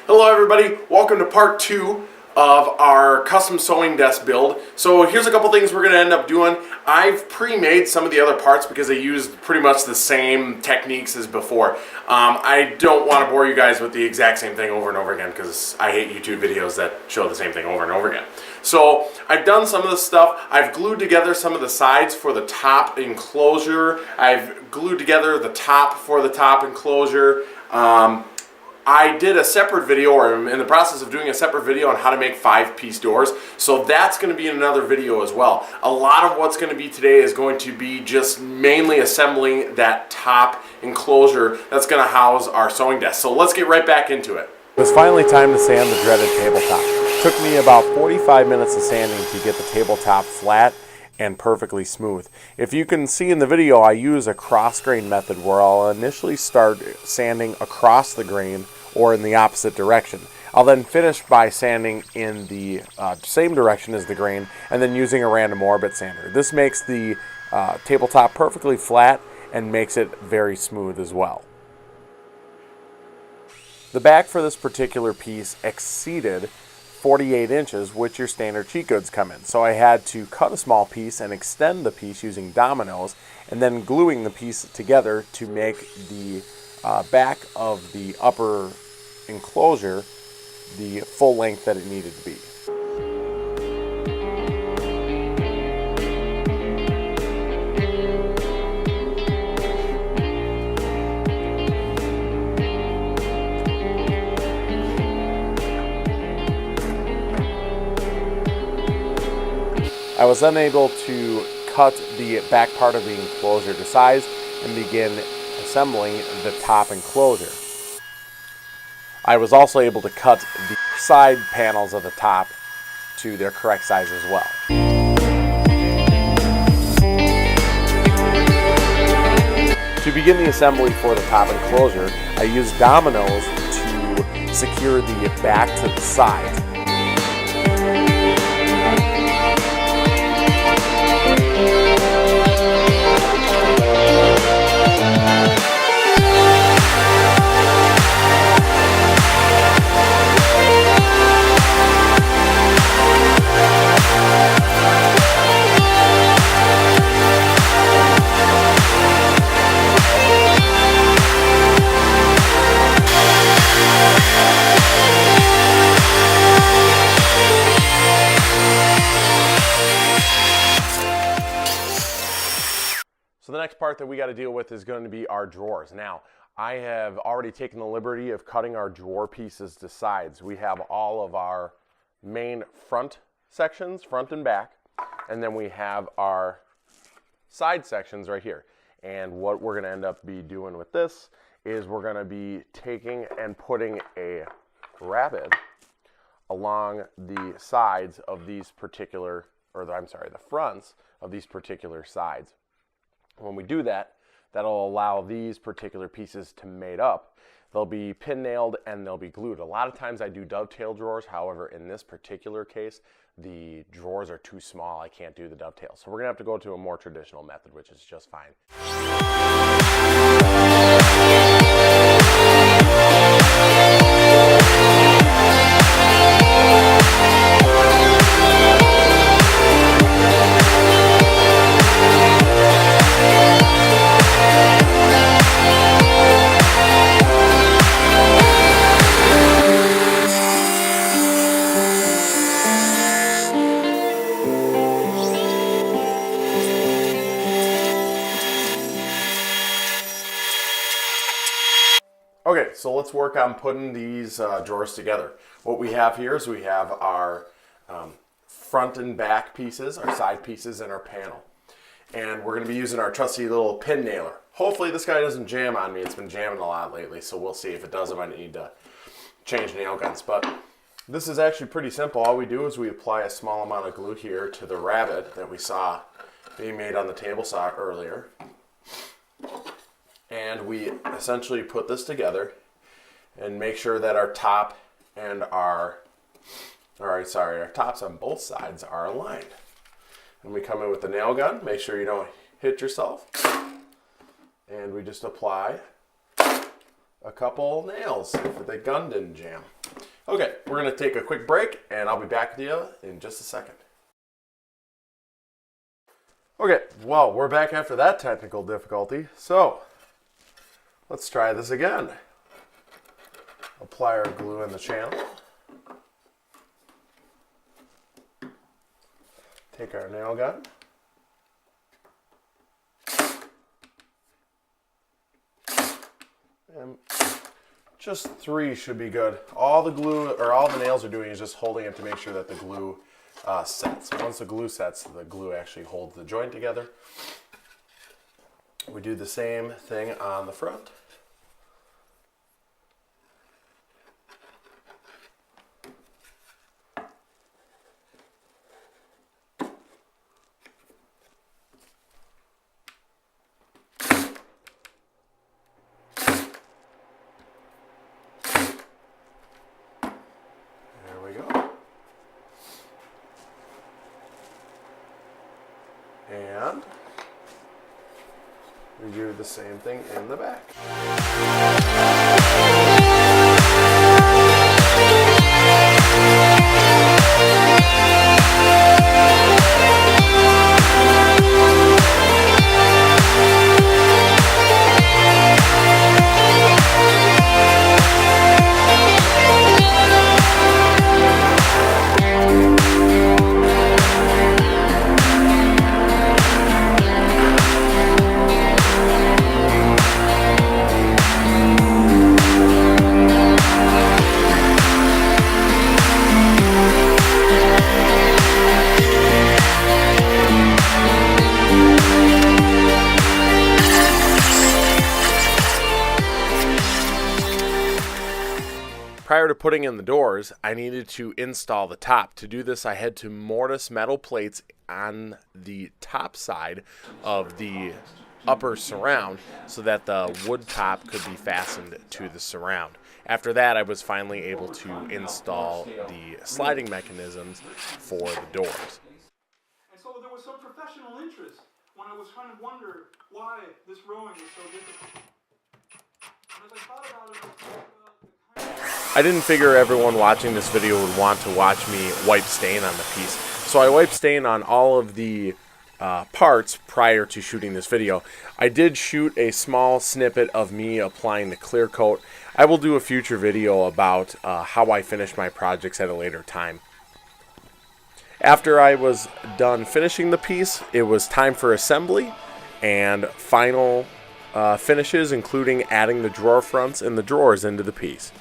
Hello everybody, welcome to part 2 of our custom sewing desk build. So here's a couple things we're going to end up doing. I've pre-made some of the other parts because they used pretty much the same techniques as before. I don't want to bore you guys with the exact same thing over and over again because I hate YouTube videos that show the same thing over and over again. So I've done some of the stuff. I've glued together some of the sides for the top enclosure. I've glued together the top for the top enclosure. I did a separate video, or I'm in the process of doing a separate video on how to make 5-piece doors. So that's going to be in another video as well. A lot of what's going to be today is going to be just mainly assembling that top enclosure that's going to house our sewing desk. So let's get right back into it. It was finally time to sand the dreaded tabletop. It took me about 45 minutes of sanding to get the tabletop flat and perfectly smooth. If you can see in the video, I use a cross grain method where I'll initially start sanding across the grain or in the opposite direction. I'll then finish by sanding in the same direction as the grain and then using a random orbit sander. This makes the tabletop perfectly flat and makes it very smooth as well. The back for this particular piece exceeded 48 inches, which your standard cheat goods come in. So I had to cut a small piece and extend the piece using dominoes and then gluing the piece together to make the back of the upper enclosure the full length that it needed to be. I was then able to cut the back part of the enclosure to size and begin assembling the top enclosure. I was also able to cut the side panels of the top to their correct size as well. To begin the assembly for the top enclosure, I used dominoes to secure the back to the sides. So the next part that we got to deal with is going to be our drawers. Now, I have already taken the liberty of cutting our drawer pieces to sides. We have all of our main front sections, front and back, and then we have our side sections right here. And what we're going to end up be doing with this is we're going to be taking and putting a rabbet along the sides of these particular, the fronts of these particular sides. When we do that, that'll allow these particular pieces to mate up. They'll be pin nailed and they'll be glued. A lot of times I do dovetail drawers. However, in this particular case, the drawers are too small. I can't do the dovetail. So we're gonna have to go to a more traditional method, which is just fine. Okay, so let's work on putting these drawers together. What we have here is we have our front and back pieces, our side pieces, and our panel. And we're going to be using our trusty little pin nailer. Hopefully this guy doesn't jam on me. It's been jamming a lot lately, so we'll see. If it does, I might need to change nail guns. But this is actually pretty simple. All we do is we apply a small amount of glue here to the rabbet that we saw being made on the table saw earlier. And we essentially put this together and make sure that our top and our tops on both sides are aligned. And we come in with the nail gun, make sure you don't hit yourself. And we just apply a couple nails if the gun didn't jam. Okay, we're going to take a quick break, and I'll be back with you in just a second. Okay, well, we're back after that technical difficulty. So, let's try this again. Apply our glue in the channel. Take our nail gun. And just 3 should be good. All the glue, or all the nails are doing is just holding it to make sure that the glue sets. Once the glue sets, the glue actually holds the joint together. We do the same thing on the front. And we do the same thing in the back. Prior to putting in the doors, I needed to install the top. To do this, I had to mortise metal plates on the top side of the upper surround so that the wood top could be fastened to the surround. After that, I was finally able to install the sliding mechanisms for the doors. And so there was some professional interest when I was trying to wonder why this rowing was so difficult. And as I thought about it, I was like, I didn't figure everyone watching this video would want to watch me wipe stain on the piece. So I wiped stain on all of the parts prior to shooting this video. I did shoot a small snippet of me applying the clear coat. I will do a future video about how I finish my projects at a later time. After I was done finishing the piece, it was time for assembly and final finishes, including adding the drawer fronts and the drawers into the piece.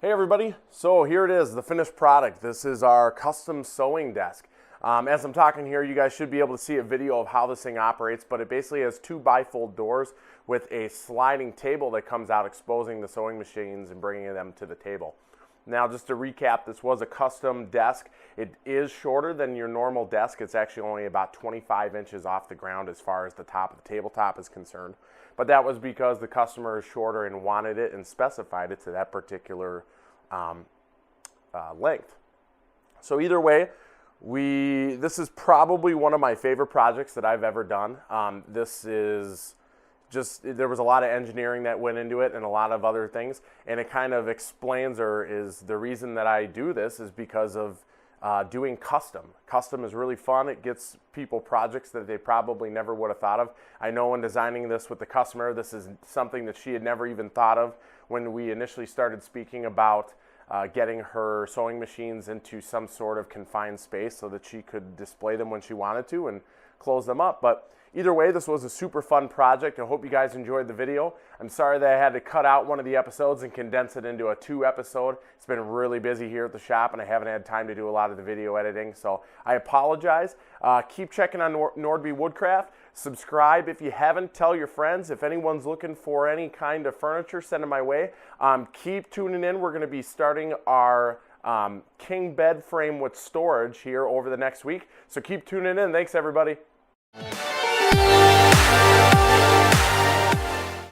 Hey everybody, so here it is, the finished product. This is our custom sewing desk. As I'm talking here, you guys should be able to see a video of how this thing operates, but it basically has 2 bifold doors with a sliding table that comes out, exposing the sewing machines and bringing them to the table. Now, just to recap, this was a custom desk. It is shorter than your normal desk. It's actually only about 25 inches off the ground as far as the top of the tabletop is concerned. But that was because the customer is shorter and wanted it and specified it to that particular length. So either way, this is probably one of my favorite projects that I've ever done. This is there was a lot of engineering that went into it and a lot of other things, and it kind of explains, or is the reason that I do this is because of doing custom. Custom is really fun. It gets people projects that they probably never would have thought of. I know when designing this with the customer, this is something that she had never even thought of when we initially started speaking about getting her sewing machines into some sort of confined space so that she could display them when she wanted to and close them up. But either way, this was a super fun project. I hope you guys enjoyed the video. I'm sorry that I had to cut out one of the episodes and condense it into a 2 episode. It's been really busy here at the shop and I haven't had time to do a lot of the video editing, so I apologize. Keep checking on Nordby Woodcraft. Subscribe if you haven't. Tell your friends. If anyone's looking for any kind of furniture, send them my way. Keep tuning in. We're going to be starting our king bed frame with storage here over the next week. So keep tuning in. Thanks, everybody.